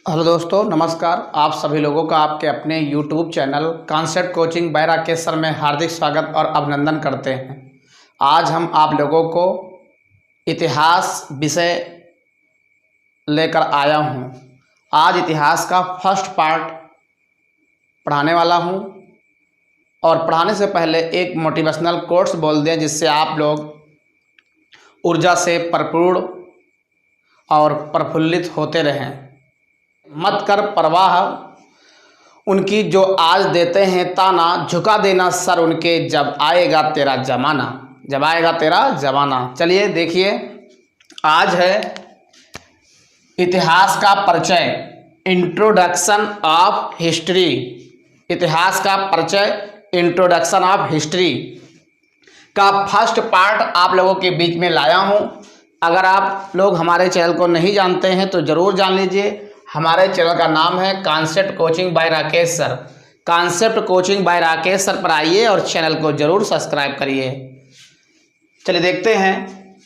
Hello दोस्तों, नमस्कार। आप सभी लोगों का आपके अपने YouTube channel concept coaching bye Rakesh sir में हार्दिक स्वागत और अभिनंदन करते हैं। आज हम आप लोगों को इतिहास विषय लेकर आया हूं। आज इतिहास का फर्स्ट पार्ट पढ़ाने वाला हूं और पढ़ाने से पहले एक मोटिवेशनल कोट्स बोल दें जिससे आप लोग ऊर्जा से भरपूर और प्रफुल्लित होते रहें। मत कर परवाह उनकी जो आज देते हैं ताना, झुका देना सर उनके जब आएगा तेरा जमाना, जब आएगा तेरा जमाना। चलिए देखिए, आज है इतिहास का परिचय, इंट्रोडक्शन ऑफ हिस्ट्री। इतिहास का परिचय, इंट्रोडक्शन ऑफ हिस्ट्री का फर्स्ट पार्ट आप लोगों के बीच में लाया हूं। अगर आप लोग हमारे चैनल को नहीं जानते हैं तो ज़रूर जान लीजिए। हमारे चैनल का नाम है concept coaching bye Rakesh sir. Concept coaching bye Rakesh sir पर आइए और चैनल को जरूर सब्सक्राइब करिए। चलिए देखते हैं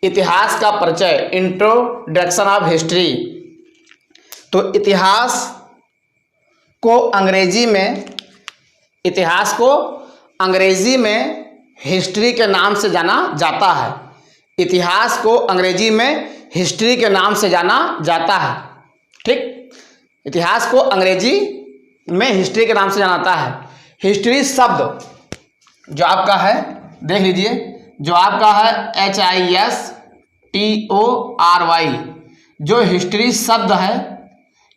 इतिहास का परिचय, इंट्रोडक्शन ऑफ हिस्ट्री। तो इतिहास को अंग्रेजी में हिस्ट्री के नाम से जाना जाता है। इतिहास को अंग्रेजी में हिस्ट्री के नाम से जाना जाता है। ठीक, इतिहास को अंग्रेजी में हिस्ट्री के नाम से जाना जाता है। हिस्ट्री शब्द जो आपका है, देख लीजिए, जो आपका है HISTORY, जो हिस्ट्री शब्द है,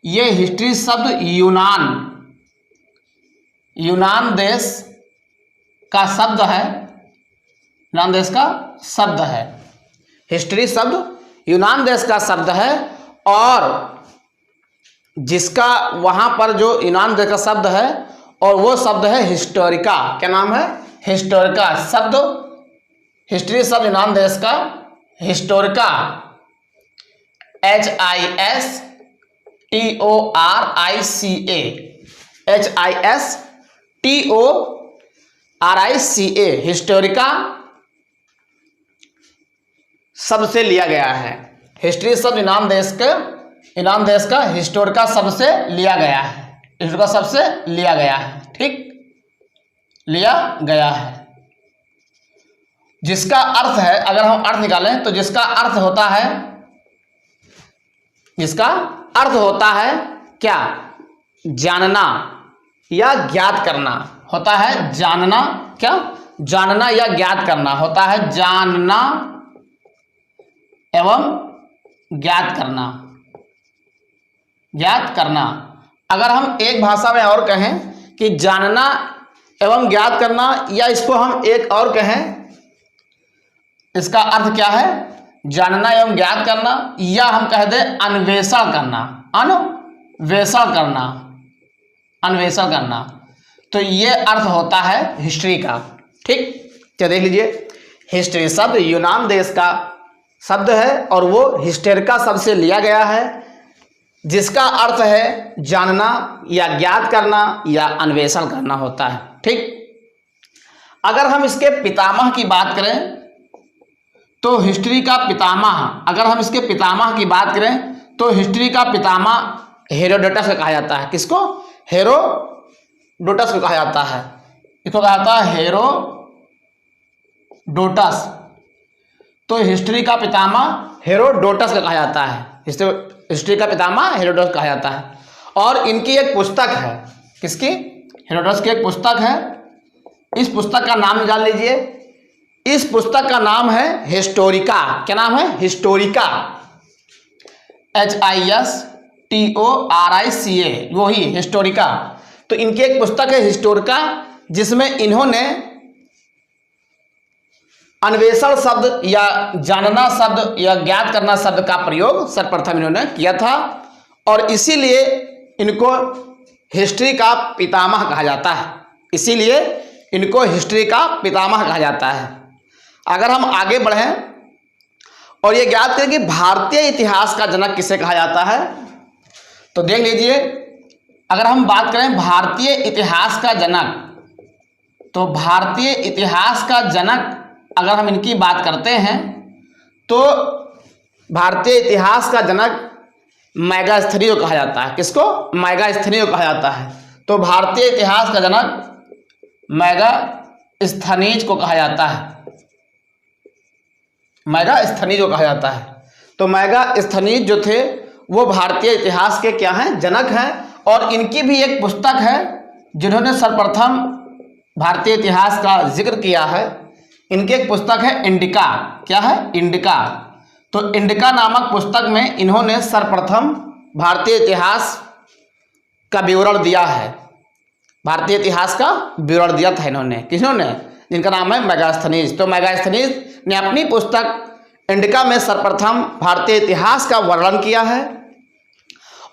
ये हिस्ट्री शब्द यूनान देश का शब्द है। यूनान देश का शब्द है। हिस्ट्री शब्द यूनान देश का शब्द है और जिसका वहाँ पर जो यूनान देश का शब्द है और वो शब्द है हिस्टोरिका। क्या नाम है? हिस्टोरिका शब्द, हिस्ट्री शब्द यूनान देश का हिस्टोरिका, HISTORICA हिस्टोरिका शब्द से लिया गया है। हिस्ट्री शब्द यूनान देश का हिस्टोरिका शब्द से लिया गया है। हिस्टोरिका शब्द से लिया गया है। ठीक, लिया गया है। जिसका अर्थ है, अगर हम अर्थ निकालें तो जिसका अर्थ होता है क्या? जानना या ज्ञात करना होता है। जानना क्या? जानना या ज्ञात करना होता है। जानना एवं ज्ञात करना। अगर हम एक भाषा में और कहें कि जानना एवं ज्ञात करना, या इसको हम एक और कहें, इसका अर्थ क्या है? जानना एवं ज्ञात करना, या हम कह दें अन्वेषण करना। तो ये अर्थ होता है हिस्ट्री का। ठीक, तो देख लीजिए, हिस्ट्री शब्द यूनान देश का शब्द है और वो हिस्टोरिका शब्द से लिया गया है, जिसका अर्थ है जानना या ज्ञात करना या अन्वेषण करना होता है। ठीक, अगर हम इसके पितामह की बात करें तो हिस्ट्री का पितामह, तो हिस्ट्री का पितामह हेरोडोटस को कहा जाता है। किसको? हेरोडोटस को कहा जाता है। इसको कहा जाता है हेरोडोटस। तो हिस्ट्री का पितामह हेरोडोटस को कहा जाता है। हिस्ट्री का पितामह हेरोडोटस कहा जाता है। और इनकी एक पुस्तक है। किसकी? हेरोडोटस की एक पुस्तक है। इस पुस्तक का नाम जान लीजिए। इस पुस्तक का नाम है हिस्टोरिका। क्या नाम है? हिस्टोरिका, HISTORICA, वही हिस्टोरिका। तो इनकी एक पुस्तक है हिस्टोरिका, जिसमें इन्होंने अन्वेषण शब्द या जानना शब्द या ज्ञात करना शब्द का प्रयोग सर्वप्रथम इन्होंने किया था और इसीलिए इनको हिस्ट्री का पितामह कहा जाता है। अगर हम आगे बढ़ें और ये ज्ञात करें कि भारतीय इतिहास का जनक किसे कहा जाता है, तो देख लीजिए, अगर हम बात करें भारतीय इतिहास का जनक, तो भारतीय इतिहास का जनक अगर हम इनकी बात करते हैं तो भारतीय इतिहास का जनक मेगास्थनीय कहा जाता है। किसको? मेगास्थनीय कहा जाता है। तो भारतीय इतिहास का जनक मेगास्थनीज को कहा जाता है, मेगास्थनीज को कहा जाता है। तो मेगास्थनीज जो थे वो भारतीय इतिहास के क्या हैं? जनक हैं। और इनकी भी एक पुस्तक है जिन्होंने सर्वप्रथम भारतीय इतिहास का जिक्र किया है। इनकी एक पुस्तक है इंडिका। क्या है? इंडिका। तो इंडिका नामक पुस्तक में इन्होंने सर्वप्रथम भारतीय इतिहास का विवरण दिया है। भारतीय इतिहास का विवरण दिया था इन्होंने। किन्होंने? जिनका नाम है मेगास्थनीज। तो मेगास्थनीज ने अपनी पुस्तक इंडिका में सर्वप्रथम भारतीय इतिहास का वर्णन किया है।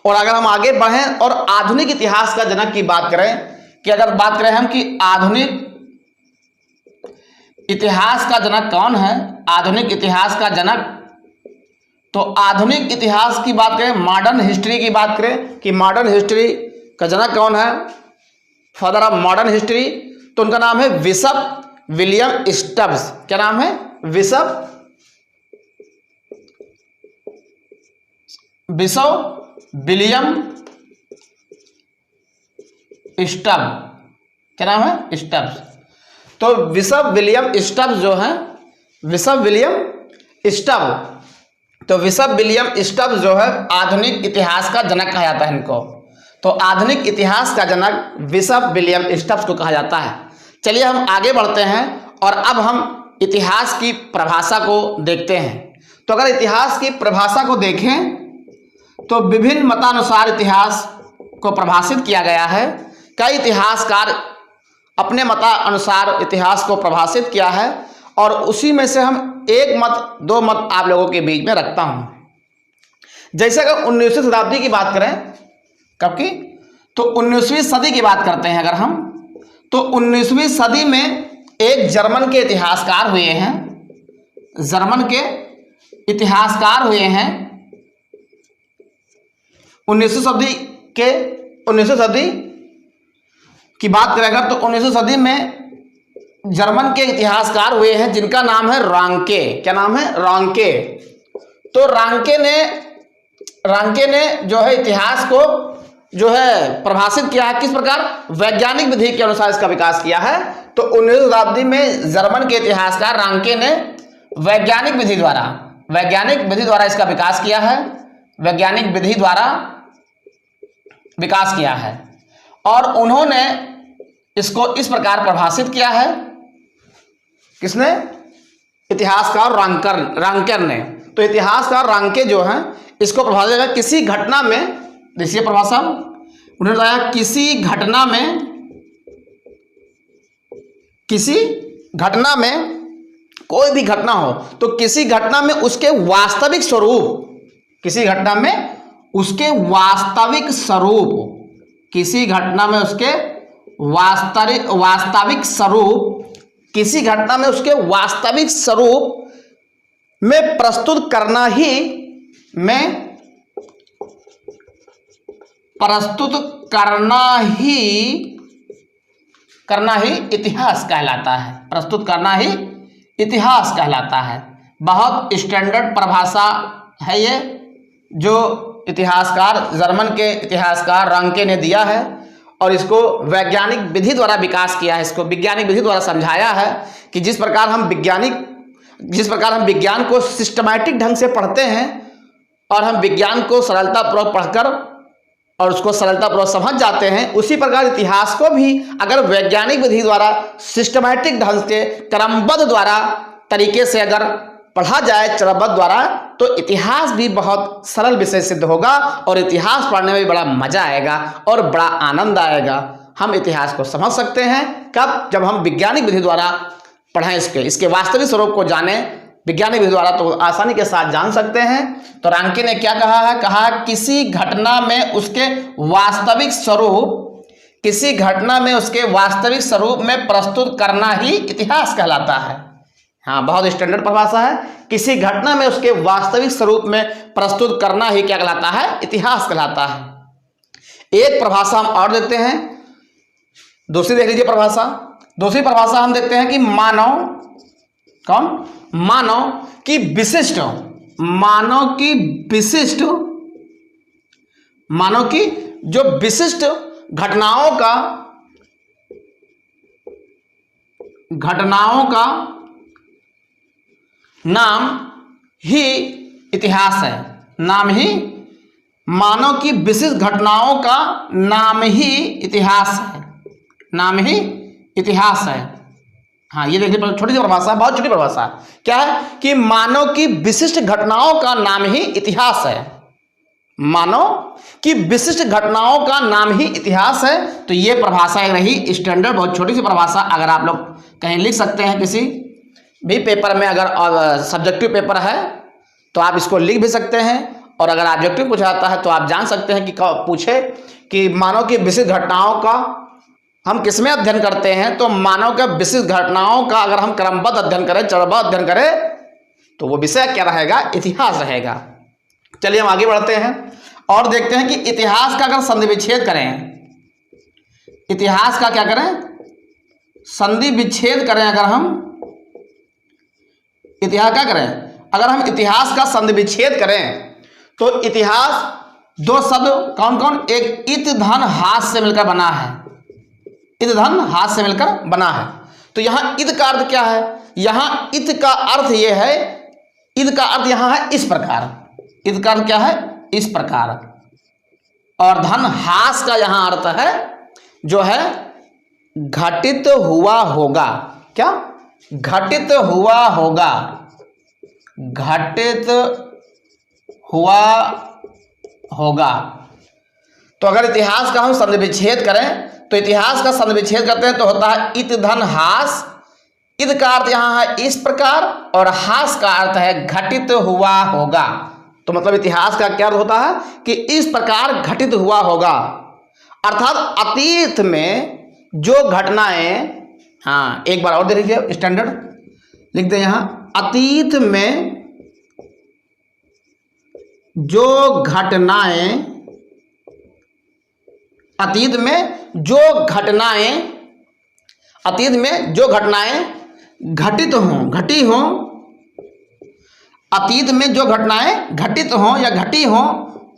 और अगर हम आगे बढ़ें और आधुनिक इतिहास का जनक की बात करें, कि अगर बात करें हम कि आधुनिक इतिहास का जनक कौन है, आधुनिक इतिहास का जनक, तो आधुनिक इतिहास की बात करें, मॉडर्न हिस्ट्री की बात करें कि मॉडर्न हिस्ट्री का जनक कौन है, फादर ऑफ मॉडर्न हिस्ट्री, तो उनका नाम है बिशप विलियम स्टब्स। क्या नाम है? Bishop William stub. क्या नाम है? स्टब्स। तो बिशप विलियम स्टब्स जो है, बिशप विलियम स्टब, तो बिशप विलियम स्टब्स जो है आधुनिक इतिहास का जनक कहा जाता है इनको। तो आधुनिक इतिहास का जनक बिशप विलियम स्टब्स को कहा जाता है। चलिए हम आगे बढ़ते हैं और अब हम इतिहास की परिभाषा को देखते हैं। तो अगर इतिहास की परिभाषा को देखें तो विभिन्न मतानुसार इतिहास को परिभाषित किया गया है। कई इतिहासकार अपने मतानुसार इतिहास को परिभाषित किया है और उसी में से हम एक मत, दो मत आप लोगों के बीच में रखता हूं। जैसे अगर 19वीं शताब्दी की बात करें, कब की? तो 19वीं सदी की बात करते हैं अगर हम, तो 19वीं सदी में एक जर्मन के इतिहासकार हुए हैं, जर्मन के इतिहासकार हुए हैं 19वीं सदी की बात करें अगर, तो 19वीं सदी में जर्मन के इतिहासकार हुए हैं जिनका नाम है रांके। क्या नाम है? रांके। तो रांके ने जो है इतिहास को जो है परिभाषित किया है। किस प्रकार? वैज्ञानिक विधि के अनुसार इसका विकास किया है। तो 19वीं शताब्दी में जर्मन के इतिहासकार रांके ने वैज्ञानिक विधि द्वारा इसका विकास किया है, वैज्ञानिक विधि द्वारा विकास किया है। और उन्होंने इसको इस प्रकार परिभाषित किया है। किसने? इतिहासकार रांकर ने। तो इतिहासकार रांके जो हैं इसको परिभाषित किया किसी घटना में, देखिए परिभाषा उन्होंने बताया, किसी घटना में कोई भी घटना हो तो किसी घटना में उसके वास्तविक स्वरूप, किसी घटना में उसके वास्तविक स्वरूप, किसी घटना में उसके वास्तविक स्वरूप, किसी घटना में उसके वास्तविक स्वरूप में प्रस्तुत करना ही इतिहास कहलाता है। प्रस्तुत करना ही इतिहास कहलाता है। बहुत स्टैंडर्ड परिभाषा है ये, जो इतिहासकार, जर्मन के इतिहासकार रांके ने दिया है और इसको वैज्ञानिक विधि द्वारा विकास किया है। इसको वैज्ञानिक विधि द्वारा समझाया है कि जिस प्रकार हम विज्ञान को सिस्टमैटिक ढंग से पढ़ते हैं और हम विज्ञान को सरलतापूर्वक पढ़कर और उसको सरलतापूर्वक समझ जाते हैं, उसी प्रकार इतिहास को भी अगर वैज्ञानिक विधि द्वारा सिस्टमैटिक ढंग से क्रमबद्ध द्वारा तरीके से अगर पढ़ा जाए, चरणबद्ध द्वारा, तो इतिहास भी बहुत सरल विषय सिद्ध होगा और इतिहास पढ़ने में भी बड़ा मजा आएगा और बड़ा आनंद आएगा। हम इतिहास को समझ सकते हैं कब? जब हम वैज्ञानिक विधि द्वारा पढ़ें, इसके वास्तविक स्वरूप को जानें वैज्ञानिक विधि द्वारा, तो आसानी के साथ जान सकते हैं। तो रांके ने क्या कहा है? कहा किसी घटना में उसके वास्तविक वास्तविक स्वरूप में प्रस्तुत करना ही इतिहास कहलाता है। हाँ, बहुत स्टैंडर्ड परिभाषा है। किसी घटना में उसके वास्तविक स्वरूप में प्रस्तुत करना ही क्या कहलाता है? इतिहास कहलाता है। एक परिभाषा हम और देखते हैं, दूसरी देख लीजिए परिभाषा। दूसरी परिभाषा हम देखते हैं कि मानव की विशिष्ट मानव की जो विशिष्ट घटनाओं का नाम ही इतिहास है। नाम ही, मानव की विशिष्ट घटनाओं का नाम ही इतिहास है। नाम ही इतिहास है। हाँ, ये देखिए, छोटी सी परिभाषा, बहुत छोटी परिभाषा। क्या है कि मानव की विशिष्ट घटनाओं का नाम ही इतिहास है। मानव की विशिष्ट घटनाओं का नाम ही इतिहास है। तो ये परिभाषा एक रही स्टैंडर्ड, बहुत छोटी सी परिभाषा। अगर आप लोग कहीं लिख सकते हैं, किसी भी पेपर में, अगर सब्जेक्टिव पेपर है तो आप इसको लिख भी सकते हैं, और अगर ऑब्जेक्टिव पूछा जाता है तो आप जान सकते हैं कि पूछे कि मानव की विशिष्ट घटनाओं का हम किसमें अध्ययन करते हैं। तो मानव के विशिष्ट घटनाओं का अगर हम क्रमबद्ध अध्ययन करें, चरणबद्ध अध्ययन करें, तो वो विषय क्या रहेगा? इतिहास रहेगा। चलिए हम आगे बढ़ते हैं और देखते हैं कि इतिहास का अगर संधि विच्छेद करें, इतिहास का क्या करें? संधि विच्छेद करें। अगर हम इतिहास क्या करें? अगर हम इतिहास का संधि विच्छेद करें तो इतिहास दो शब्द कौन कौन? एक इत धन हास से मिलकर बना है। इत धन हास से मिलकर बना है। तो यहां इत का अर्थ क्या है? यहां इत का अर्थ यह है, इत का अर्थ यहां है इस प्रकार। इत का अर्थ क्या है? इस प्रकार। और धन हास का यहां अर्थ है जो है घटित हुआ होगा। क्या? घटित हुआ होगा। घटित हुआ होगा। तो अगर इतिहास का हम संधि विच्छेद करें तो इतिहास का संधि विच्छेद करते हैं तो होता है इत धन हास। इत का अर्थ यहां है इस प्रकार और हास का अर्थ है घटित हुआ होगा। तो मतलब इतिहास का क्या अर्थ होता है कि इस प्रकार घटित हुआ होगा। अर्थात अतीत में जो घटनाएं, हाँ एक बार और देख लीजिए, स्टैंडर्ड लिख दें यहां, अतीत में जो घटनाएं, अतीत में जो घटनाएं, अतीत में जो घटनाएं घटित हों, घटी हों, अतीत में जो घटनाएं घटित हों या घटी हों,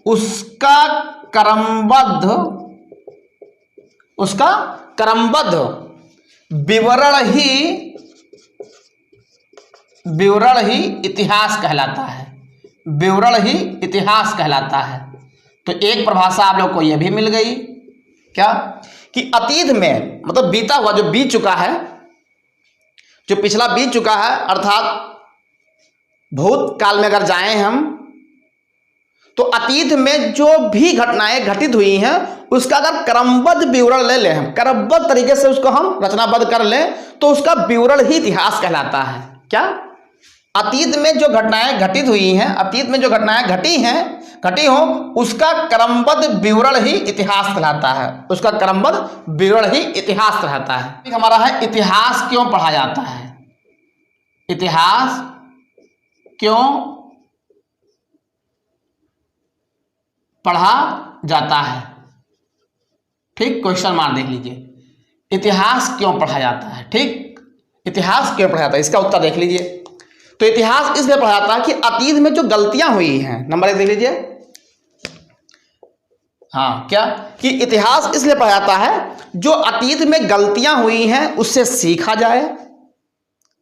उसका क्रमबद्ध विवरण ही इतिहास कहलाता है। विवरण ही इतिहास कहलाता है। तो एक परिभाषा आप लोग को यह भी मिल गई, क्या? कि अतीत में मतलब बीता हुआ, जो बीत चुका है, जो पिछला बीत चुका है, अर्थात भूतकाल में अगर जाएं हम तो अतीत में जो भी घटनाएं घटित हुई हैं उसका अगर क्रमबद्ध विवरण ले लें, हम क्रमबद्ध तरीके से उसको हम रचनाबद्ध कर लें तो उसका विवरण ही इतिहास कहलाता है। क्या? अतीत में जो घटनाएं घटित हुई हैं, अतीत में जो घटनाएं घटी हो, उसका क्रमबद्ध विवरण ही इतिहास कहलाता है। उसका क्रमबद्ध विवरण ही इतिहास कहलाता है। हमारा है इतिहास क्यों पढ़ा जाता है? इतिहास क्यों पढ़ा जाता है? ठीक, क्वेश्चन मार्क देख लीजिए। इतिहास क्यों पढ़ा जाता है? ठीक, इतिहास क्यों पढ़ा जाता है, इसका उत्तर देख लीजिए। तो इतिहास इसलिए पढ़ा जाता है कि अतीत में जो गलतियां हुई हैं, नंबर 1 देख लीजिए। हाँ, क्या? कि इतिहास इसलिए पढ़ा जाता है जो अतीत में गलतियां हुई हैं उससे सीखा जाए।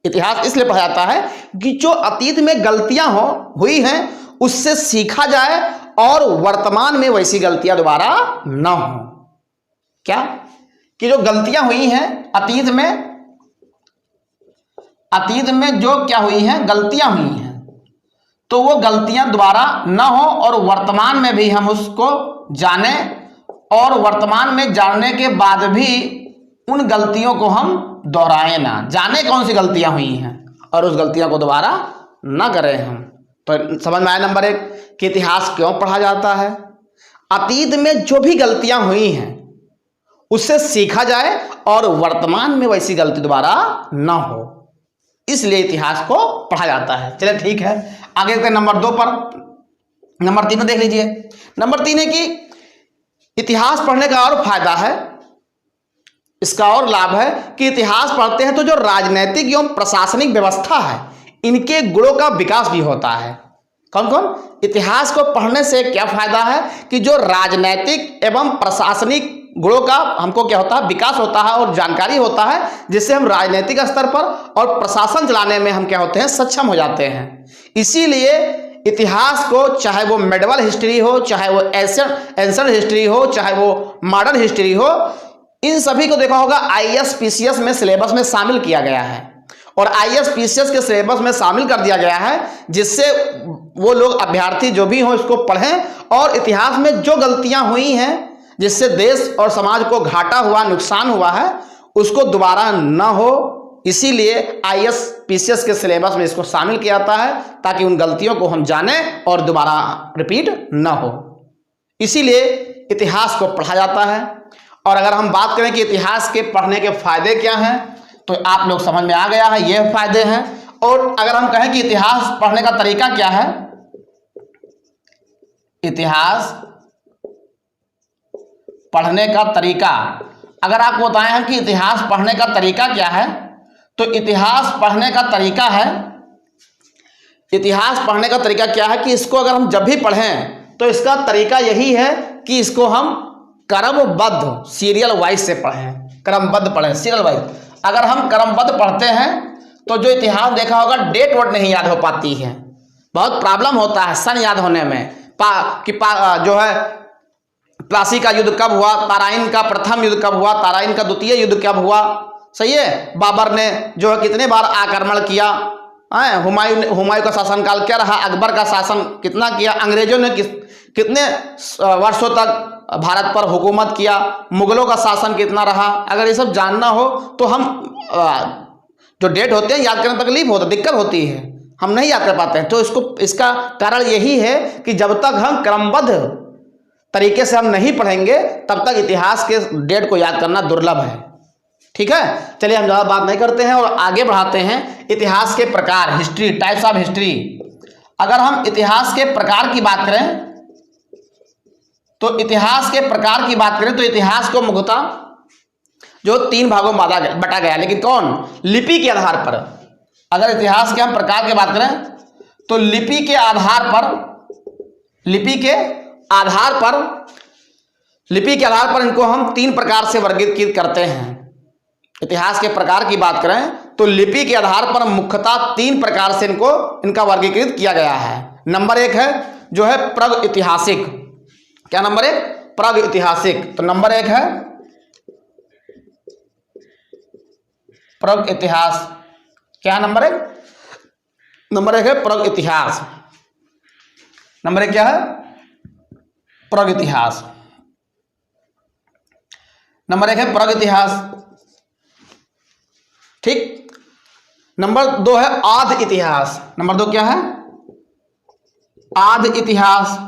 इतिहास इसलिए पढ़ा जाता है कि जो अतीत में गलतियां हुई हैं उससे सीखा जाए और वर्तमान में वैसी गलतियां दोबारा न हो। क्या? कि जो गलतियां हुई हैं अतीत में जो क्या हुई हैं, गलतियां हुई हैं, तो वो गलतियां दोबारा न हो और वर्तमान में भी हम उसको जाने, और वर्तमान में जानने के बाद भी उन गलतियों को हम दोहराएं ना। जाने कौन सी गलतियां हुई हैं और उस गलतियों को दोबारा न करें हम। तो समझ में आया नंबर 1 कि इतिहास क्यों पढ़ा जाता है? अतीत में जो भी गलतियां हुई हैं उससे सीखा जाए और वर्तमान में वैसी गलती दोबारा न हो, इसलिए इतिहास को पढ़ा जाता है। चलिए ठीक है, आगे देखते हैं नंबर 2 पर। नंबर 3 में देख लीजिए। नंबर 3 है कि इतिहास पढ़ने का और फायदा है, इसका और लाभ है कि इतिहास पढ़ते हैं तो जो राजनीतिक एवं प्रशासनिक व्यवस्था है इनके गुणों का विकास भी होता है। कौन कौन? इतिहास को पढ़ने से क्या फायदा है कि जो राजनैतिक एवं प्रशासनिक गुणों का हमको क्या होता है, विकास होता है और जानकारी होता है, जिससे हम राजनीतिक स्तर पर और प्रशासन चलाने में हम क्या होते हैं, सक्षम हो जाते हैं। इसीलिए इतिहास को, चाहे वो मेडिवल हिस्ट्री हो, चाहे वो एंशिएंट हिस्ट्री हो, चाहे वो मॉडर्न हिस्ट्री हो, इन सभी को देखा होगा आईएएस पीसीएस में सिलेबस में शामिल किया गया है और आईएएस पीसीएस के सिलेबस में शामिल कर दिया गया है, जिससे वो लोग अभ्यर्थी जो भी हो इसको पढ़ें और इतिहास में जो गलतियां हुई हैं जिससे देश और समाज को घाटा हुआ, नुकसान हुआ है, उसको दोबारा न हो। इसीलिए आईएएस पीसीएस के सिलेबस में इसको शामिल किया जाता है ताकि उन गलतियों को हम जानें और दोबारा रिपीट न हो। इसीलिए इतिहास को पढ़ा जाता है। और अगर हम बात करें कि इतिहास के पढ़ने के फायदे क्या हैं, तो आप लोग समझ में आ गया है, ये फायदे हैं। और अगर हम कहें कि इतिहास पढ़ने का तरीका क्या है, इतिहास पढ़ने का तरीका, अगर आपको बताएं हम कि इतिहास पढ़ने का तरीका क्या है, तो इतिहास पढ़ने का तरीका है, इतिहास पढ़ने का तरीका क्या है कि इसको अगर हम जब भी पढ़ें तो इसका तरीका यही है कि इसको हम क्रमबद्ध सीरियल वाइज से पढ़ें, क्रमबद्ध पढ़ें सीरियल वाइज। अगर हम क्रमबद्ध पढ़ते हैं तो जो इतिहास देखा होगा डेट वोट नहीं याद हो पाती है, बहुत प्रॉब्लम होता है सन याद होने में। जो है प्लासी का युद्ध कब हुआ, तराइन का प्रथम युद्ध कब हुआ, तराइन का द्वितीय युद्ध कब हुआ, सही है, बाबर ने जो है कितने बार आक्रमण किया, हुमायूं का शासनकाल क्या रहा, अकबर का शासन कितना किया, अंग्रेजों ने कितने वर्षों तक भारत पर हुकूमत किया, मुगलों का शासन कितना रहा। अगर ये सब जानना हो तो हम जो डेट होते हैं याद करने में तकलीफ होता, दिक्कत होती है, हम नहीं याद कर पाते हैं। तो इसका कारण यही है कि जब तक हम क्रमबद्ध तरीके से हम नहीं पढ़ेंगे तब तक इतिहास के डेट को याद करना दुर्लभ है। ठीक है, चलिए हम ज़्यादा बात नहीं करते हैं और आगे बढ़ाते हैं। इतिहास के प्रकार, हिस्ट्री, टाइप्स ऑफ हिस्ट्री। अगर हम इतिहास के प्रकार की बात करें तो इतिहास के प्रकार की बात करें तो इतिहास को मुख्यतः जो 3 भागों में बटा गया, लेकिन कौन? लिपि के आधार पर। अगर इतिहास के हम प्रकार की बात करें तो लिपि के आधार पर इनको हम 3 प्रकार से वर्गीकृत करते हैं। इतिहास के प्रकार की बात करें तो लिपि के आधार पर मुख्यतः 3 प्रकार से इनका वर्गीकृत किया गया है। नंबर 1 है जो है प्रागैतिहासिक। क्या नंबर 1? प्रागैतिहासिक। तो नंबर 1 है प्रागैतिहास। क्या नंबर 1? नंबर 1 है प्रागैतिहास। नंबर 1 क्या है? प्रागैतिहास। नंबर 1 है प्रागैतिहास, ठीक। नंबर 2 है आदि इतिहास। नंबर 2 क्या है? आदि इतिहास।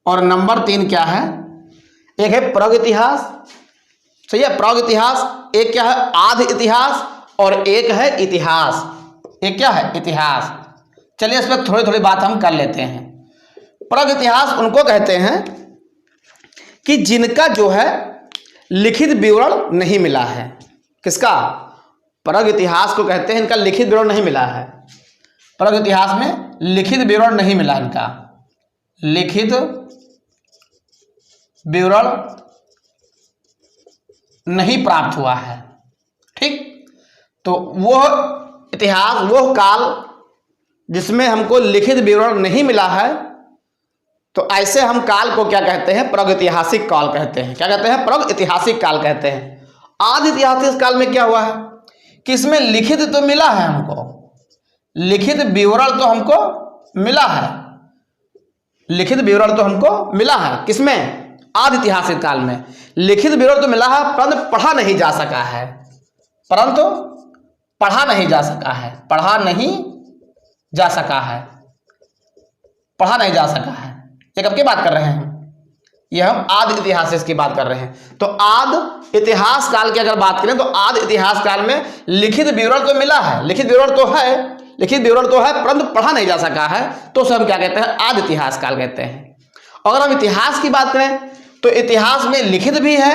और नंबर 3 क्या है? एक है प्रागैतिहास, सही है, प्रागैतिहास। एक क्या है? आदि इतिहास। और एक है इतिहास। एक क्या है? इतिहास। चलिए इस पर थोड़ी थोड़ी बात हम कर लेते हैं। प्रागैतिहास उनको कहते हैं कि जिनका जो है लिखित विवरण नहीं मिला है। किसका? प्रागैतिहास को कहते हैं इनका लिखित विवरण नहीं मिला है। प्रागैतिहास में लिखित विवरण नहीं मिला, इनका लिखित विवरण नहीं प्राप्त हुआ है, ठीक। तो वह इतिहास, वह काल जिसमें हमको लिखित विवरण नहीं मिला है, तो ऐसे हम काल को क्या कहते हैं? प्रागैतिहासिक काल कहते हैं। क्या कहते हैं? प्रागैतिहासिक काल कहते हैं। आदि ऐतिहासिक काल में क्या हुआ है कि इसमें लिखित तो मिला है, हमको लिखित विवरण तो हमको मिला है, लिखित विवरण तो हमको मिला है। किसमें? आदि ऐतिहासिक काल में लिखित विवरण तो मिला है, परंतु पढ़ा नहीं जा सका है, परंतु पढ़ा नहीं जा सका है, पढ़ा नहीं जा सका है, पढ़ा नहीं जा सका है। ये कब की बात कर रहे हैं? ये हम आदि इतिहास की बात कर रहे हैं। तो आदि इतिहास काल की अगर बात करें तो आदि इतिहास काल में लिखित विवरण तो मिला है, लिखित विवरण तो है, लिखित विवरण तो है, परंतु पढ़ा नहीं जा सका है, तो उसे हम क्या कहते हैं? आदि इतिहास काल कहते हैं। अगर हम इतिहास की बात करें तो इतिहास में लिखित भी है,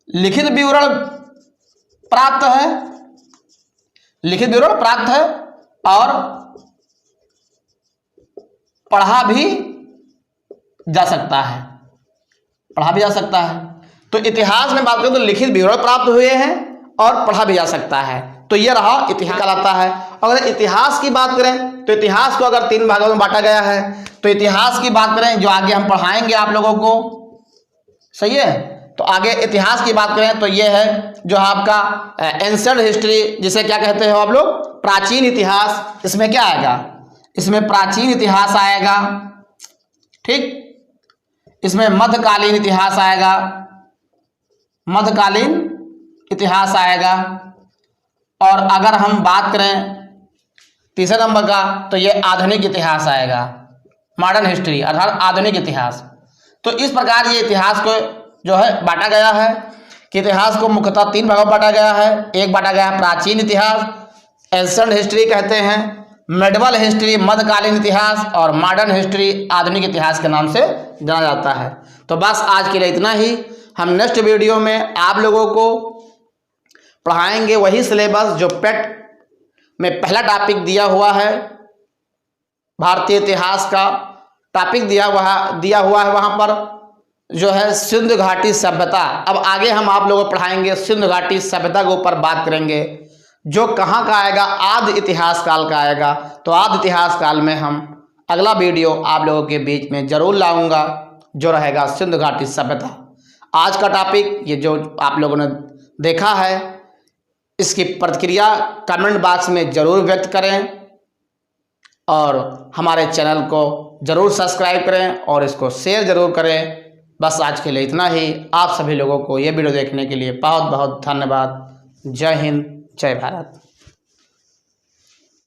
लिखित विवरण प्राप्त है, लिखित विवरण प्राप्त है, और पढ़ा भी जा सकता है, पढ़ा भी जा सकता है। तो इतिहास में बात करें तो लिखित विवरण प्राप्त हुए हैं और पढ़ा भी जा सकता है। तो यह रहा इतिहास कहलाता है। अगर इतिहास की बात करें तो इतिहास को अगर 3 भागों में बांटा गया है, तो इतिहास की बात करें जो आगे हम पढ़ाएंगे आप लोगों को, सही है। तो आगे इतिहास की बात करें तो यह है जो आपका एंशिएंट हिस्ट्री, जिसे क्या कहते हो आप लोग, प्राचीन इतिहास। इसमें क्या आएगा, इसमें प्राचीन इतिहास आएगा, ठीक। इसमें मध्यकालीन इतिहास आएगा, मध्यकालीन इतिहास आएगा। और अगर हम बात करें तीसरे नंबर का तो ये आधुनिक इतिहास आएगा, मॉडर्न हिस्ट्री अर्थात आधुनिक इतिहास। तो इस प्रकार ये इतिहास को जो है बांटा गया है कि इतिहास को मुख्यतः 3 भागों में बांटा गया है। एक बांटा गया है प्राचीन इतिहास, एंशिएंट हिस्ट्री कहते हैं, मेडिवल हिस्ट्री मध्यकालीन इतिहास, और मॉडर्न हिस्ट्री आधुनिक इतिहास के नाम से जाना जाता है। तो बस आज के लिए इतना ही। हम नेक्स्ट वीडियो में आप लोगों को पढ़ाएंगे वही सिलेबस जो पेट में पहला टॉपिक दिया हुआ है, भारतीय इतिहास का टॉपिक दिया हुआ है वहाँ पर जो है सिंधु घाटी सभ्यता। अब आगे हम आप लोगों को पढ़ाएंगे सिंधु घाटी सभ्यता के ऊपर बात करेंगे, जो कहाँ का आएगा, आदि इतिहास काल का आएगा। तो आदि इतिहास काल में हम अगला वीडियो आप लोगों के बीच में जरूर लाऊंगा, जो रहेगा सिंधु घाटी सभ्यता। आज का टॉपिक ये जो आप लोगों ने देखा है, इसकी प्रतिक्रिया कमेंट बॉक्स में जरूर व्यक्त करें और हमारे चैनल को जरूर सब्सक्राइब करें और इसको शेयर जरूर करें। बस आज के लिए इतना ही। आप सभी लोगों को ये वीडियो देखने के लिए बहुत बहुत धन्यवाद। जय हिंद, जय भारत।